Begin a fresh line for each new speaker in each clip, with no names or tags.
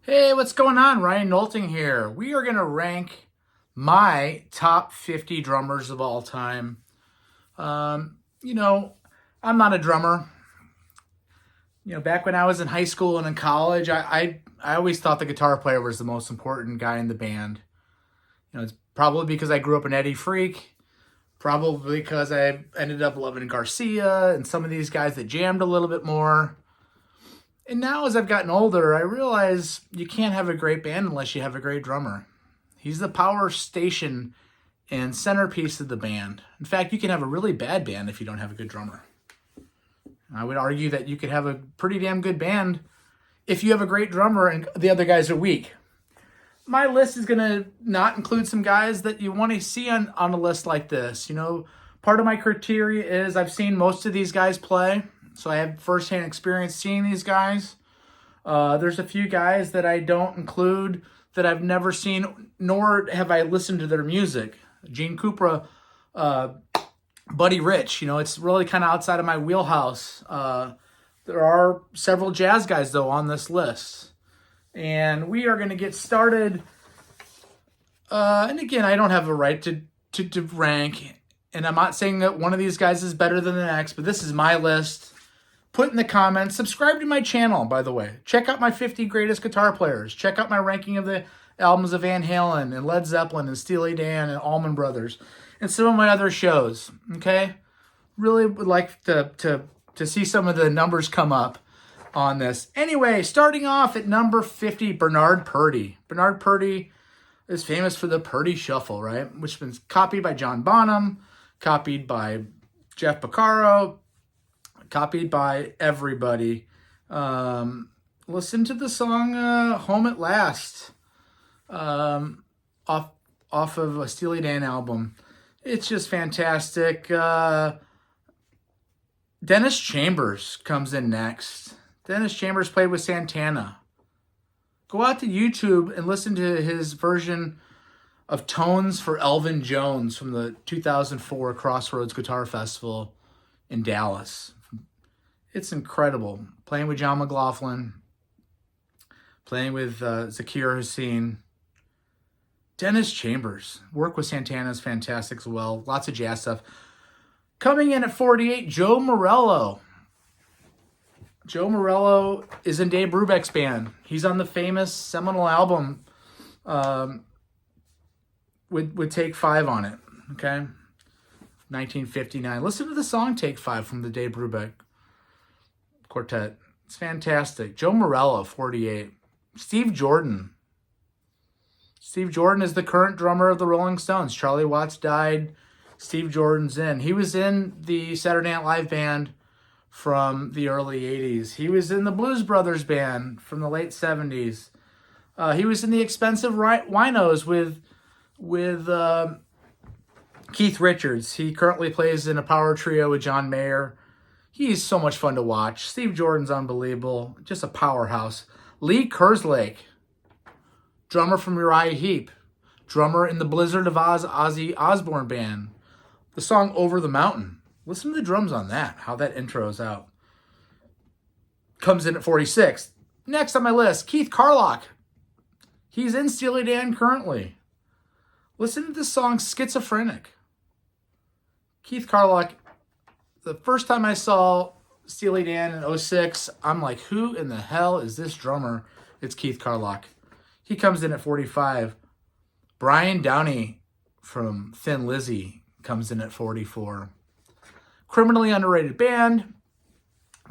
Hey, what's going on? Ryan Nolting here. We are going to rank my top 50 drummers of all time. Um, you know, I'm not a drummer. Back when I was in high school and in college, I always thought the guitar player was the most important guy in the band. It's probably because I grew up an Eddie freak, probably because I ended up loving Garcia and some of these guys that jammed a little bit more. And now, as I've gotten older, I realize you can't have a great band unless you have a great drummer. He's the power station and centerpiece of the band. In fact, you can have a really bad band if you don't have a good drummer. I would argue that you could have a pretty damn good band if you have a great drummer and the other guys are weak. My list is going to not include some guys that you want to see on a list like this. Part of my criteria is I've seen most of these guys play. So I have firsthand experience seeing these guys. There's a few guys that I don't include that I've never seen, nor have I listened to their music. Gene Krupa, Buddy Rich, it's really kind of outside of my wheelhouse. There are several jazz guys, though, on this list. And we are going to get started. And again, I don't have a right to rank. And I'm not saying that one of these guys is better than the next, but this is my list. Put in the comments. Subscribe to my channel, by the way. Check out my 50 greatest guitar players. Check out my ranking of the albums of Van Halen and Led Zeppelin and Steely Dan and Allman Brothers and some of my other shows. Okay? Really would like to see some of the numbers come up on this. Anyway, starting off at number 50, Bernard Purdie. Bernard Purdie is famous for the Purdie Shuffle, right? Which has been copied by John Bonham, copied by Jeff Porcaro, copied by everybody. Listen to the song Home at Last off of a Steely Dan album. It's just fantastic. Dennis Chambers comes in next. Dennis Chambers played with Santana. Go out to YouTube and listen to his version of Tones for Elvin Jones from the 2004 Crossroads Guitar Festival in Dallas. It's incredible. Playing with John McLaughlin, playing with Zakir Hussain. Dennis Chambers. Work with Santana is fantastic as well. Lots of jazz stuff. Coming in at 48, Joe Morello. Joe Morello is in Dave Brubeck's band. He's on the famous seminal album with Take 5 on it. Okay? 1959. Listen to the song Take 5 from the Dave Brubeck Quartet. It's fantastic. Joe Morello, 48. Steve Jordan. Steve Jordan is the current drummer of the Rolling Stones. Charlie Watts died. Steve Jordan's in. He was in the Saturday Night Live band from the early 80s. He was in the Blues Brothers band from the late 70s. He was in the Expensive Winos with Keith Richards. He currently plays in a power trio with John Mayer. He's so much fun to watch. Steve Jordan's unbelievable. Just a powerhouse. Lee Kerslake, drummer from Uriah Heep, drummer in the Blizzard of Oz Ozzy Osbourne band. The song Over the Mountain. Listen to the drums on that, how that intro's out. Comes in at 46. Next on my list, Keith Carlock. He's in Steely Dan currently. Listen to the song Schizophrenic. Keith Carlock, the first time I saw Steely Dan in 06, I'm like, who in the hell is this drummer? It's Keith Carlock. He comes in at 45. Brian Downey from Thin Lizzy comes in at 44. Criminally underrated band.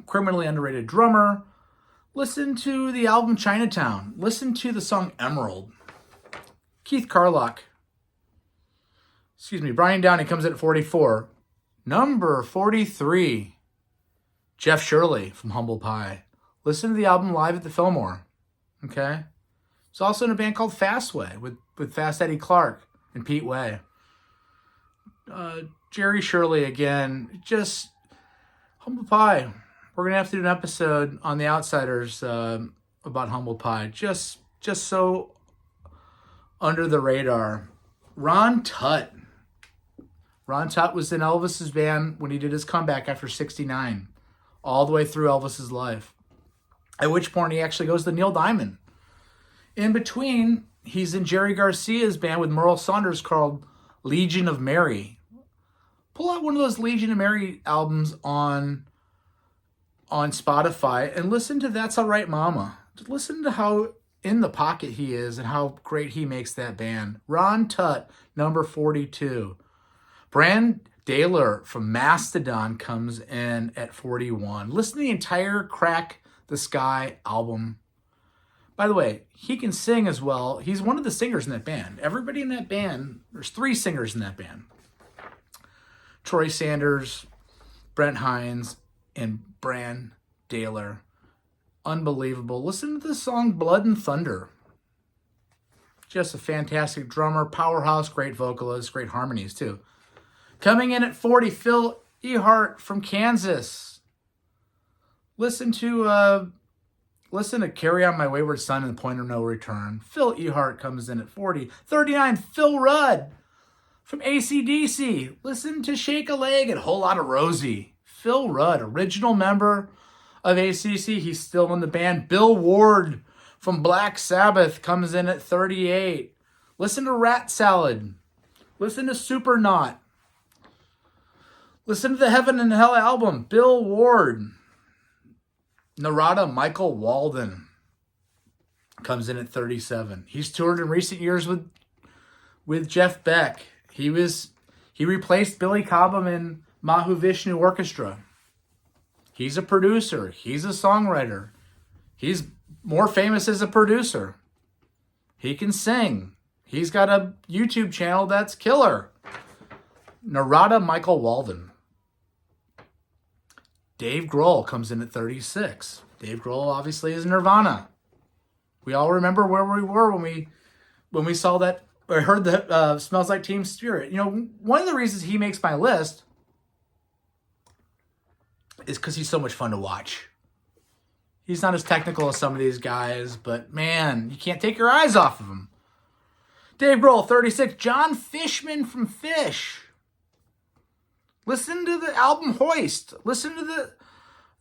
Criminally underrated drummer. Listen to the album Chinatown. Listen to the song Emerald. Keith Carlock. Brian Downey comes in at 44. Number 43, Jeff Shirley from Humble Pie. Listen to the album Live at the Fillmore. Okay? He's also in a band called Fastway with Fast Eddie Clarke and Pete Way. Jerry Shirley again. Just Humble Pie. We're going to have to do an episode on The Outsiders about Humble Pie. Just so under the radar. Ron Tutt. Ron Tutt was in Elvis's band when he did his comeback after 69, all the way through Elvis's life. At which point he actually goes to Neil Diamond In between, he's in Jerry Garcia's band with Merle Saunders called Legion of Mary. Pull out one of those Legion of Mary albums on Spotify and listen to That's All Right Mama. Just listen to how in the pocket he is and how great he makes that band. Ron Tutt, number 42. Brann Dailor from Mastodon comes in at 41. Listen to the entire Crack the Skye album. By the way, he can sing as well. He's one of the singers in that band. Everybody in that band, there's 3 singers in that band. Troy Sanders, Brent Hinds, and Brann Dailor. Unbelievable. Listen to the song Blood and Thunder. Just a fantastic drummer, powerhouse, great vocalist, great harmonies too. Coming in at 40, Phil Ehart from Kansas. Listen to Carry On My Wayward Son and The Point of No Return. Phil Ehart comes in at 40. 39, Phil Rudd from AC/DC. Listen to Shake a Leg and Whole Lotta Rosie. Phil Rudd, original member of AC/DC. He's still in the band. Bill Ward from Black Sabbath comes in at 38. Listen to Rat Salad. Listen to Supernaut. Listen to the Heaven and Hell album. Bill Ward. Narada Michael Walden comes in at 37. He's toured in recent years with Jeff Beck. He replaced Billy Cobham in Mahavishnu Orchestra. He's a producer. He's a songwriter. He's more famous as a producer. He can sing. He's got a YouTube channel that's killer. Narada Michael Walden. Dave Grohl comes in at 36. Dave Grohl obviously is Nirvana. We all remember where we were when we saw that or heard the Smells Like Teen Spirit. You know, one of the reasons he makes my list is because he's so much fun to watch. He's not as technical as some of these guys, but man, you can't take your eyes off of him. Dave Grohl, 36. John Fishman from Phish. Listen to the album Hoist. Listen to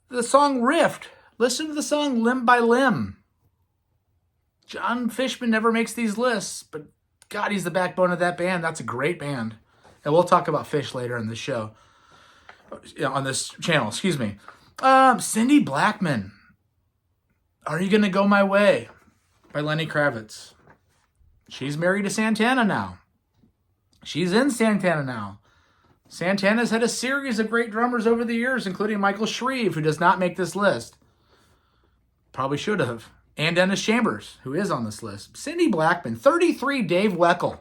the song Rift. Listen to the song Limb by Limb. John Fishman never makes these lists, but God, he's the backbone of that band. That's a great band. And we'll talk about Phish later in the show. On this channel, excuse me. Cindy Blackman. Are You Gonna Go My Way? By Lenny Kravitz. She's married to Santana now. She's in Santana now. Santana's had a series of great drummers over the years, including Michael Shreve, who does not make this list. Probably should have. And Dennis Chambers, who is on this list. Cindy Blackman. 33, Dave Weckl.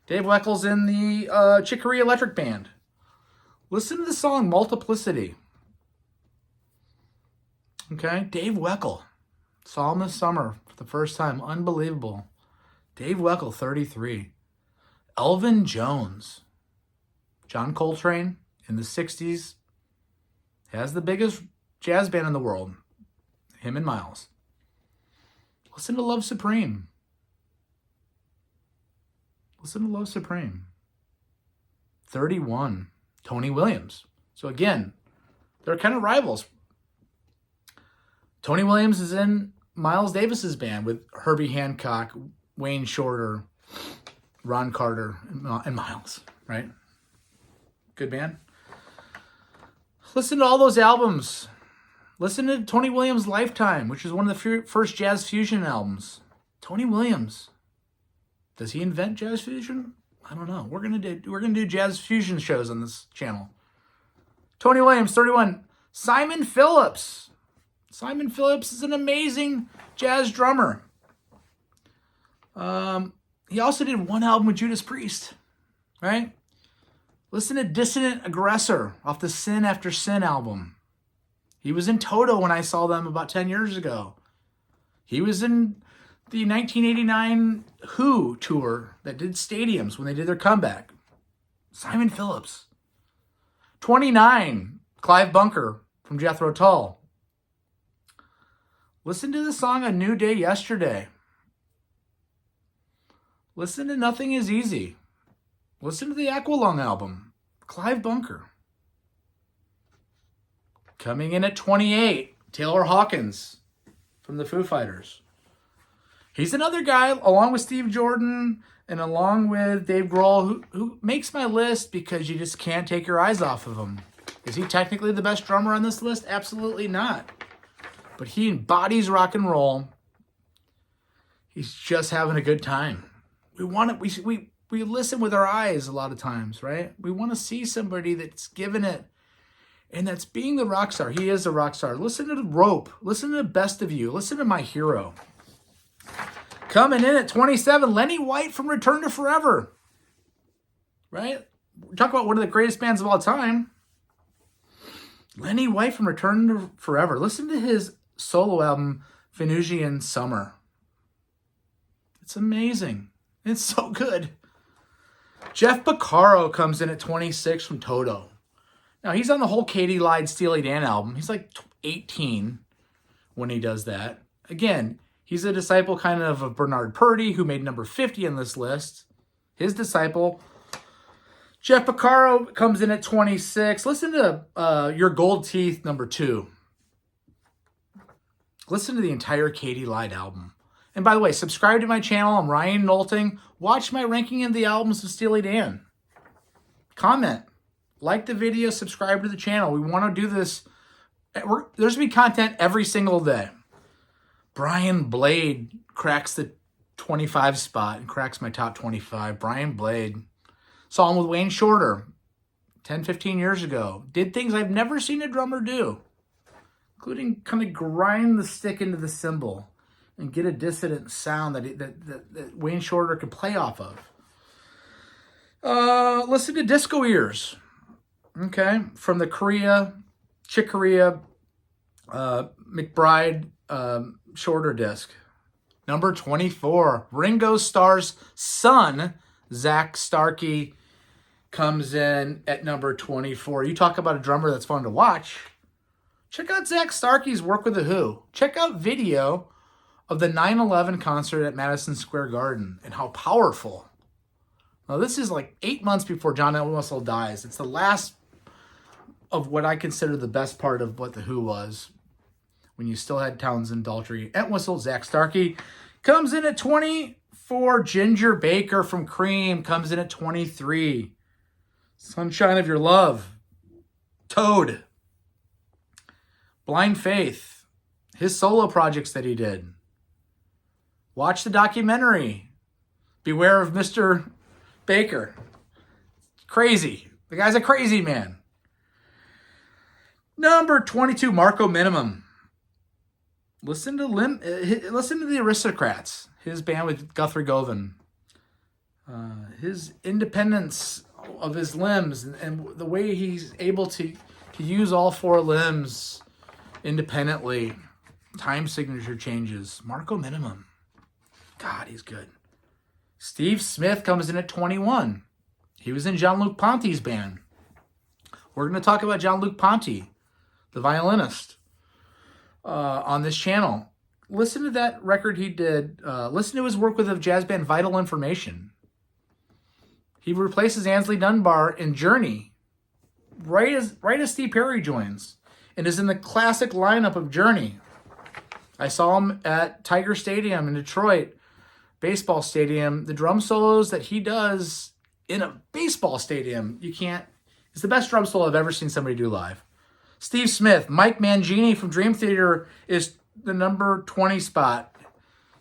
Dave Weckle's in the Chick Corea Electric Band. Listen to the song Multiplicity. Okay, Dave Weckl. Saw him this summer for the first time. Unbelievable. Dave Weckl, 33. Elvin Jones. John Coltrane in the 60s has the biggest jazz band in the world. Him and Miles. Listen to Love Supreme. Listen to Love Supreme. 31. Tony Williams. So again, they're kind of rivals. Tony Williams is in Miles Davis's band with Herbie Hancock, Wayne Shorter, Ron Carter, and Miles, right? Good band. Listen to all those albums. Listen to Tony Williams' Lifetime, which is one of the first jazz fusion albums. Tony Williams. Does he invent jazz fusion? I don't know. We're gonna do jazz fusion shows on this channel. Tony Williams, 31. Simon Phillips. Simon Phillips is an amazing jazz drummer. He also did one album with Judas Priest, right? Listen to Dissident Aggressor off the Sin After Sin album. He was in Toto when I saw them about 10 years ago. He was in the 1989 Who tour that did stadiums when they did their comeback. Simon Phillips. 29, Clive Bunker from Jethro Tull. Listen to the song A New Day Yesterday. Listen to Nothing Is Easy. Listen to the Aqualung album. Clive Bunker. Coming in at 28, Taylor Hawkins from the Foo Fighters. He's another guy, along with Steve Jordan and along with Dave Grohl, who makes my list because you just can't take your eyes off of him. Is he technically the best drummer on this list? Absolutely not. But he embodies rock and roll. He's just having a good time. We want it. We listen with our eyes a lot of times, right? We want to see somebody that's giving it, and that's being the rock star. He is a rock star. Listen to the Rope. Listen to the Best of You. Listen to My Hero. Coming in at 27, Lenny White from Return to Forever. Right? Talk about one of the greatest bands of all time. Lenny White from Return to Forever. Listen to his solo album, Venusian Summer. It's amazing. It's so good. Jeff Porcaro comes in at 26 from Toto. Now, he's on the whole Katy Lied Steely Dan album. He's like 18 when he does that. Again, he's a disciple kind of Bernard Purdie, who made number 50 on this list. His disciple. Jeff Porcaro comes in at 26. Listen to Your Gold Teeth, number 2. Listen to the entire Katy Lied album. And by the way, subscribe to my channel. I'm Ryan Nolting. Watch my ranking of the albums of Steely Dan. Comment. Like the video. Subscribe to the channel. We want to do this. There's going to be content every single day. Brian Blade cracks the 25 spot and cracks my top 25. Brian Blade. Saw him with Wayne Shorter 10, 15 years ago. Did things I've never seen a drummer do, including kind of grind the stick into the cymbal and get a dissonant sound that Wayne Shorter could play off of. Listen to Disco Ears. Okay. From the Chick Corea, McBride, Shorter disc. Number 24, Ringo Starr's son, Zach Starkey, comes in at number 24. You talk about a drummer that's fun to watch. Check out Zach Starkey's work with The Who. Check out video of the 9/11 concert at Madison Square Garden and how powerful. Now, this is like 8 months before John Entwistle dies. It's the last of what I consider the best part of what The Who was, when you still had Townsend, Daltrey, Entwistle. Zach Starkey comes in at 24. Ginger Baker from Cream comes in at 23. Sunshine of Your Love. Toad. Blind Faith. His solo projects that he did. Watch the documentary. Beware of Mr. Baker. Crazy. The guy's a crazy man. Number 22, Marco Minimum. Listen to the Aristocrats. His band with Guthrie Govan. His independence of his limbs and the way he's able to use all 4 limbs independently. Time signature changes. Marco Minimum. God, he's good. Steve Smith comes in at 21. He was in Jean-Luc Ponty's band. We're going to talk about Jean-Luc Ponty, the violinist, on this channel. Listen to that record he did. Listen to his work with the jazz band Vital Information. He replaces Ansley Dunbar in Journey, right as Steve Perry joins, and is in the classic lineup of Journey. I saw him at Tiger Stadium in Detroit, baseball stadium. The drum solos that he does in a baseball stadium, it's the best drum solo I've ever seen somebody do live. Steve Smith, Mike Mangini from Dream Theater is the number 20 spot.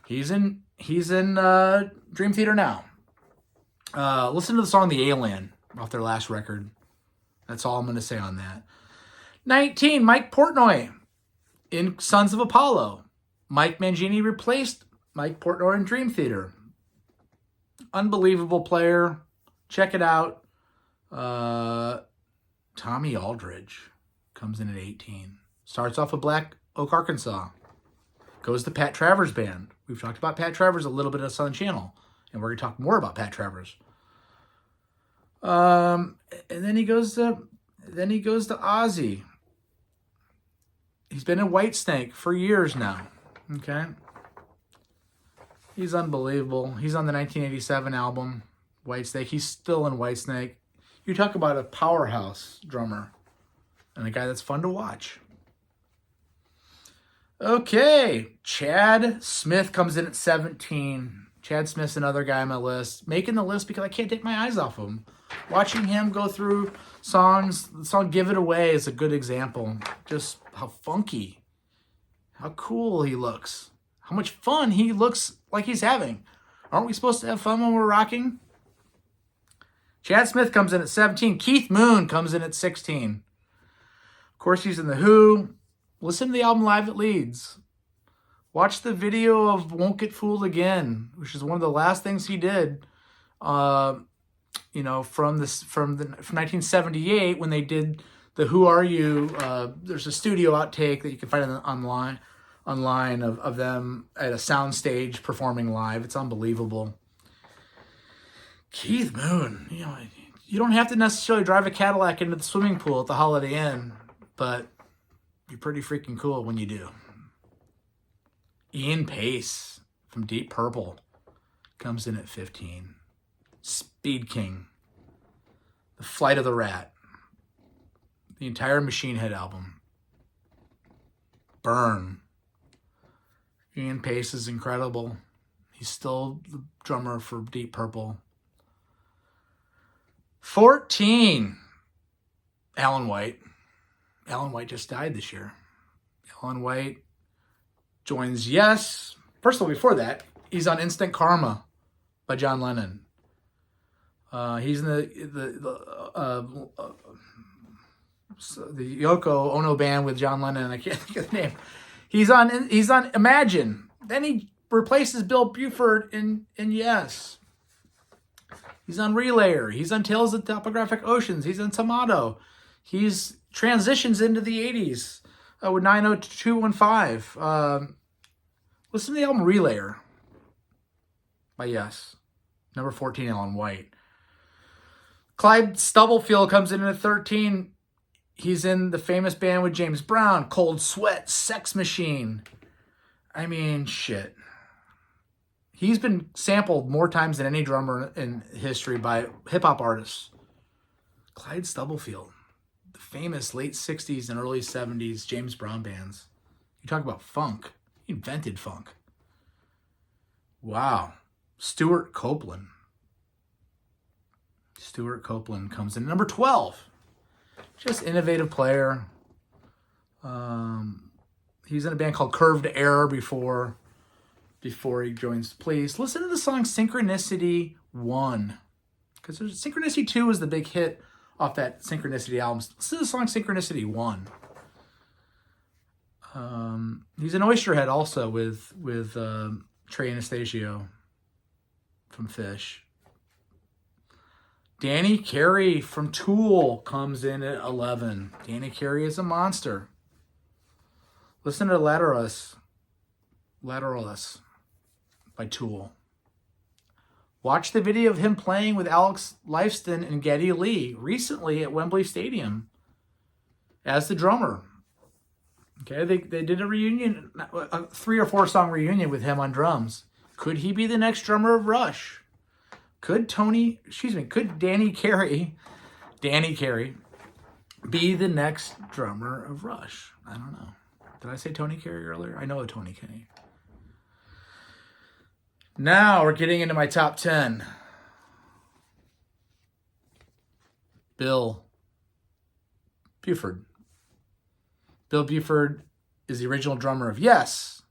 He's in Dream Theater now. Listen to the song The Alien off their last record. That's all I'm going to say on that. 19, Mike Portnoy in Sons of Apollo. Mike Mangini replaced Mike Portnoy in Dream Theater. Unbelievable player. Check it out. Tommy Aldridge comes in at 18. Starts off with Black Oak, Arkansas. Goes to Pat Travers' band. We've talked about Pat Travers a little bit on Southern Channel, and we're going to talk more about Pat Travers. And then he goes to Ozzy. He's been in Whitesnake for years now. Okay. He's unbelievable. He's on the 1987 album, Whitesnake. He's still in Whitesnake. You talk about a powerhouse drummer and a guy that's fun to watch. Okay, Chad Smith comes in at 17. Chad Smith's another guy on my list. Making the list because I can't take my eyes off him. Watching him go through songs, the song Give It Away is a good example. Just how funky, how cool he looks, how much fun he looks like he's having. Aren't we supposed to have fun when we're rocking? Chad Smith comes in at 17. Keith Moon comes in at 16. Of course, he's in The Who. Listen to the album Live at Leeds. Watch the video of Won't Get Fooled Again, which is one of the last things he did, from 1978 when they did the Who Are You? There's a studio outtake that you can find online of them at a soundstage performing live. It's unbelievable. Keith Moon, you don't have to necessarily drive a Cadillac into the swimming pool at the Holiday Inn, but you're pretty freaking cool when you do. Ian Pace from Deep Purple comes in at 15. Speed King, The Flight of the Rat, the entire Machine Head album, Burn. Ian Pace is incredible. He's still the drummer for Deep Purple. 14, Alan White. Alan White just died this year. Alan White joins Yes. First of all, before that, he's on Instant Karma by John Lennon. He's in the Yoko Ono band with John Lennon. I can't think of the name. He's on Imagine. Then he replaces Bill Buford in Yes. He's on Relayer. He's on Tales of Topographic Oceans. He's on Tomato. He's transitions into the 80s with 90215. Listen to the album Relayer by Yes. Number 14, Alan White. Clyde Stubblefield comes in at 13. He's in the famous band with James Brown, Cold Sweat, Sex Machine. I mean, shit. He's been sampled more times than any drummer in history by hip-hop artists. Clyde Stubblefield, the famous late 60s and early 70s James Brown bands. You talk about funk. He invented funk. Wow. Stuart Copeland. Stuart Copeland comes in number 12. Just innovative player. He's in a band called Curved Air before he joins Police. Listen to the song Synchronicity 1. Because Synchronicity 2 is the big hit off that Synchronicity album. Listen to the song Synchronicity 1. He's an Oysterhead also with Trey Anastasio from Fish. Danny Carey from Tool comes in at 11. Danny Carey is a monster. Listen to Lateralus by Tool. Watch the video of him playing with Alex Lifeson and Geddy Lee recently at Wembley Stadium as the drummer. Okay, they did a reunion, a 3 or 4 song reunion with him on drums. Could he be the next drummer of Rush? Could Danny Carey be the next drummer of Rush? I don't know. Did I say Tony Carey earlier? I know a Tony Carey. Now we're getting into my top 10. Bill Buford. Bill Buford is the original drummer of Yes.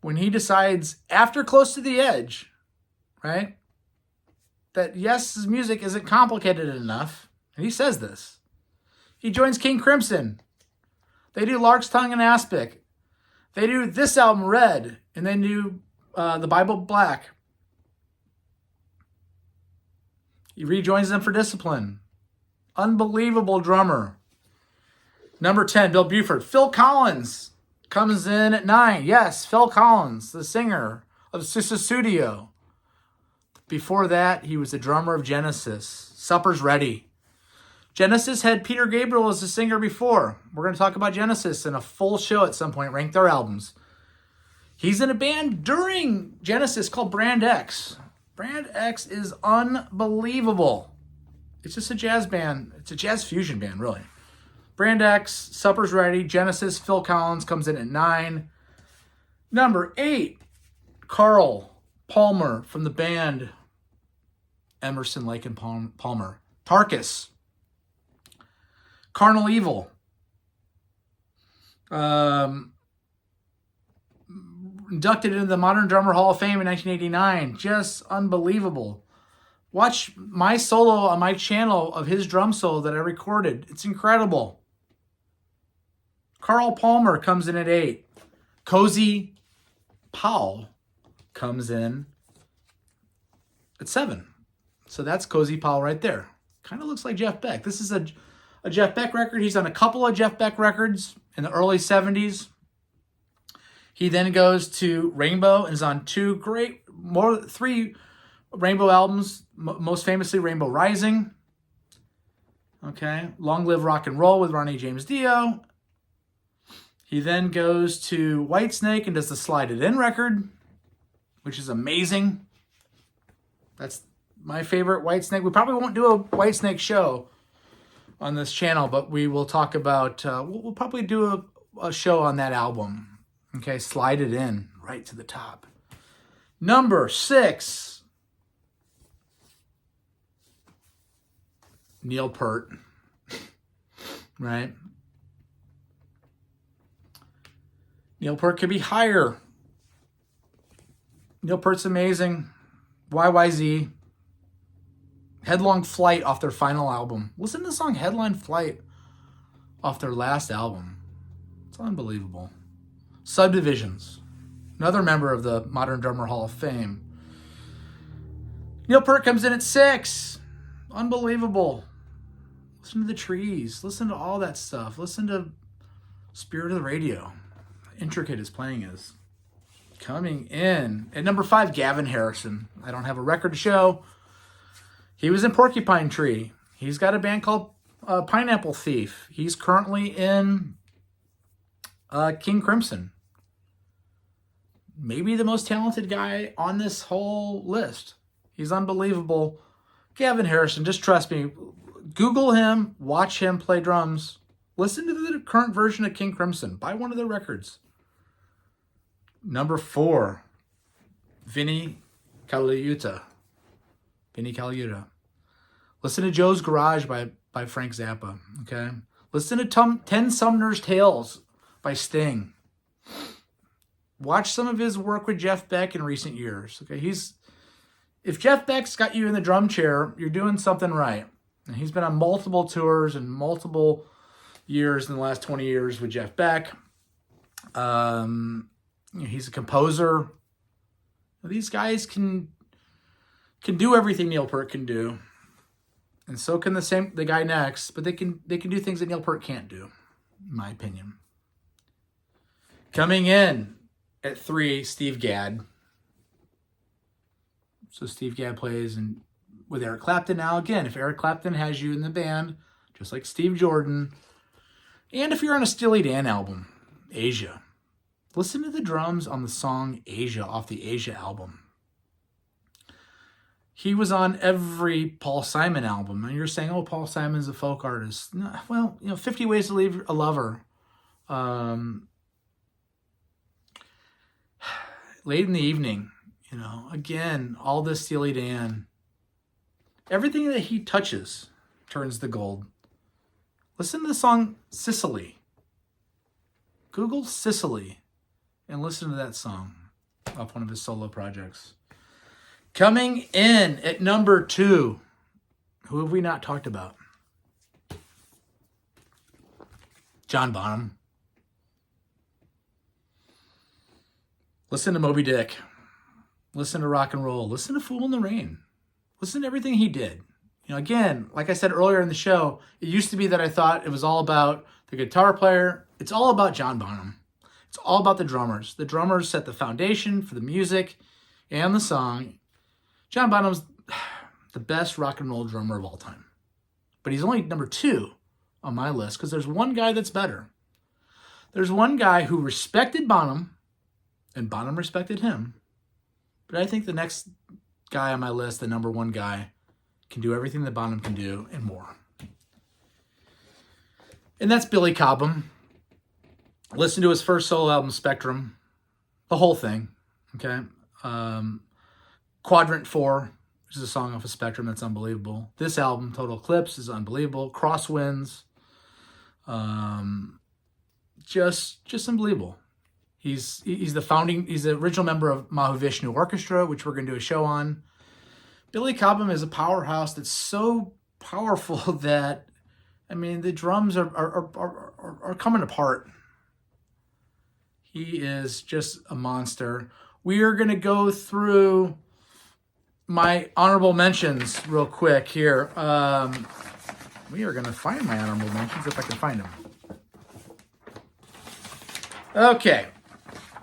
When he decides, after Close to the Edge, right, that Yes's music isn't complicated enough, and he says this, he joins King Crimson. They do Lark's Tongue and Aspic. They do this album, Red, and then do The Bible Black. He rejoins them for Discipline. Unbelievable drummer. Number 10, Bill Buford. Phil Collins comes in at 9. Yes, Phil Collins, the singer of Sussudio. Before that, he was the drummer of Genesis. Supper's Ready. Genesis had Peter Gabriel as the singer before. We're going to talk about Genesis in a full show at some point, rank their albums. He's in a band during Genesis called Brand X. Brand X is unbelievable. It's just a jazz band. It's a jazz fusion band, really. Brand X, Supper's Ready, Genesis, Phil Collins comes in at 9. Number 8, Carl Palmer from the band Emerson, Lake and Palmer. Tarkus. Carnal Evil. Inducted into the Modern Drummer Hall of Fame in 1989. Just unbelievable. Watch my solo on my channel of his drum solo that I recorded. It's incredible. Carl Palmer comes in at 8. Cozy Powell comes in at 7. So that's Cozy Powell right there. Kind of looks like Jeff Beck. This is a Jeff Beck record. He's on a couple of Jeff Beck records in the early 70s. He then goes to Rainbow and is on 3 Rainbow albums, most famously Rainbow Rising. Okay, Long Live Rock and Roll with Ronnie James Dio. He then goes to Whitesnake and does the Slide It In record, which is amazing. That's my favorite Whitesnake. We probably won't do a Whitesnake show on this channel, but we will talk about, we'll probably do a show on that album. Okay, Slide It In, right to the top. Number 6, Neil Peart, right? Neil Peart could be higher. Neil Peart's amazing. YYZ. Headlong Flight off their final album. Listen to the song Headlong Flight off their last album. It's unbelievable. Subdivisions. Another member of the Modern Drummer Hall of Fame. Neil Peart comes in at 6. Unbelievable. Listen to The Trees. Listen to all that stuff. Listen to Spirit of the Radio. How intricate his playing is. Coming in at number 5, Gavin Harrison. I don't have a record to show. He was in Porcupine Tree. He's got a band called Pineapple Thief. He's currently in King Crimson. Maybe the most talented guy on this whole list. He's unbelievable. Gavin Harrison, just trust me. Google him, watch him play drums. Listen to the current version of King Crimson. Buy one of their records. Number 4, Vinnie Colaiuta. Vinnie Colaiuta. Listen to Joe's Garage by Frank Zappa. Okay. Listen to 10 Sumner's Tales by Sting. Watch some of his work with Jeff Beck in recent years. Okay. If Jeff Beck's got you in the drum chair, you're doing something right. And he's been on multiple tours and multiple years in the last 20 years with Jeff Beck. He's a composer. These guys can do everything Neil Peart can do, and so can the guy next. But they can do things that Neil Peart can't do, in my opinion. Coming in at 3, Steve Gadd. So Steve Gadd plays with Eric Clapton now. Again, if Eric Clapton has you in the band, just like Steve Jordan, and if you're on a Steely Dan album, Asia. Listen to the drums on the song Asia off the Asia album. He was on every Paul Simon album. And you're saying, oh, Paul Simon's a folk artist. No, well, 50 Ways to Leave a Lover. Late in the Evening. Again, all this Steely Dan. Everything that he touches turns to gold. Listen to the song Sicily. Google Sicily. And listen to that song off one of his solo projects. Coming in at number 2, who have we not talked about? John Bonham. Listen to Moby Dick. Listen to Rock and Roll. Listen to Fool in the Rain. Listen to everything he did. Again, like I said earlier in the show, it used to be that I thought it was all about the guitar player. It's all about John Bonham. It's all about the drummers. The drummers set the foundation for the music and the song. John Bonham's the best rock and roll drummer of all time. But he's only number 2 on my list because there's one guy that's better. There's one guy who respected Bonham, and Bonham respected him. But I think the next guy on my list, the number 1 guy, can do everything that Bonham can do and more. And that's Billy Cobham. Listen to his first solo album, Spectrum. The whole thing. Okay. Quadrant 4, which is a song off of Spectrum that's unbelievable. This album, Total Eclipse, is unbelievable. Crosswinds. Just unbelievable. He's the original member of Mahavishnu Orchestra, which we're going to do a show on. Billy Cobham is a powerhouse that's so powerful that, I mean, the drums are coming apart. He is just a monster. We are going to go through my honorable mentions real quick here. We are going to find my honorable mentions if I can find them. Okay.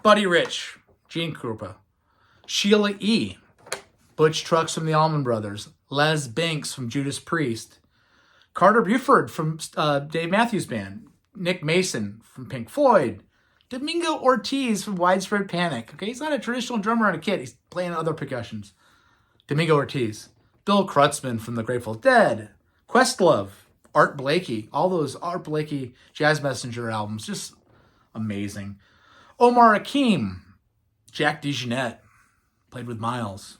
Buddy Rich, Gene Krupa. Sheila E., Butch Trucks from the Allman Brothers. Les Binks from Judas Priest. Carter Buford from Dave Matthews Band. Nick Mason from Pink Floyd. Domingo Ortiz from Widespread Panic. Okay, he's not a traditional drummer and a kid. He's playing other percussions. Domingo Ortiz. Bill Kreutzmann from the Grateful Dead. Questlove. Art Blakey. All those Art Blakey Jazz Messenger albums. Just amazing. Omar Akeem. Jack DeJohnette. Played with Miles.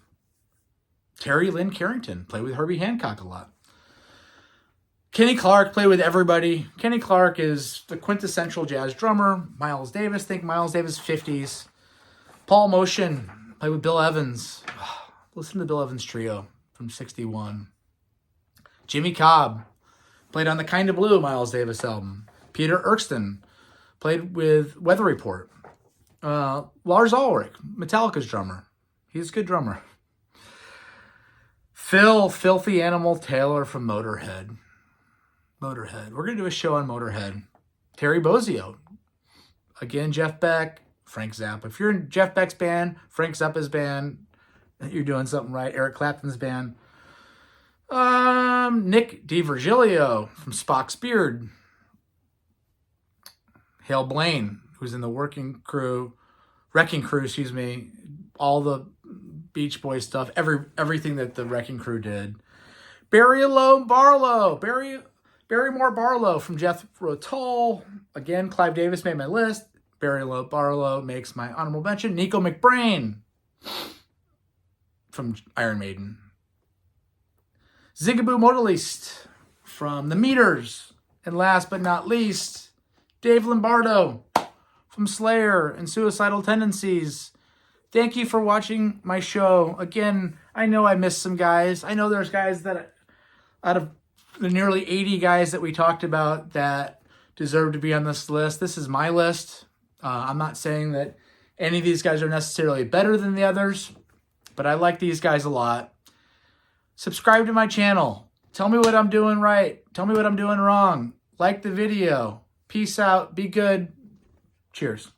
Terry Lynn Carrington. Played with Herbie Hancock a lot. Kenny Clark played with everybody. Kenny Clark is the quintessential jazz drummer. Miles Davis, think Miles Davis 50s. Paul Motion played with Bill Evans. Listen to the Bill Evans trio from 61. Jimmy Cobb played on the Kind of Blue Miles Davis album. Peter Erskine played with Weather Report. Lars Ulrich, Metallica's drummer. He's a good drummer. Phil Filthy Animal Taylor from Motorhead. We're going to do a show on Motorhead. Terry Bozzio. Again, Jeff Beck, Frank Zappa. If you're in Jeff Beck's band, Frank Zappa's band, you're doing something right. Eric Clapton's band. Nick DiVirgilio from Spock's Beard. Hale Blaine, who's in the Wrecking Crew, all the Beach Boys stuff, everything that the Wrecking Crew did. Barrymore Barlow from Jethro Tull. Again, Clive Davis made my list. Barrymore Barlow makes my honorable mention. Nico McBrain from Iron Maiden. Zigaboo Modelist from The Meters. And last but not least, Dave Lombardo from Slayer and Suicidal Tendencies. Thank you for watching my show. Again, I know I missed some guys. I know there's guys that, out of the nearly 80 guys that we talked about, that deserve to be on this list. This is my list. I'm not saying that any of these guys are necessarily better than the others, but I like these guys a lot. Subscribe to my channel. Tell me what I'm doing right. Tell me what I'm doing wrong. Like the video. Peace out. Be good. Cheers.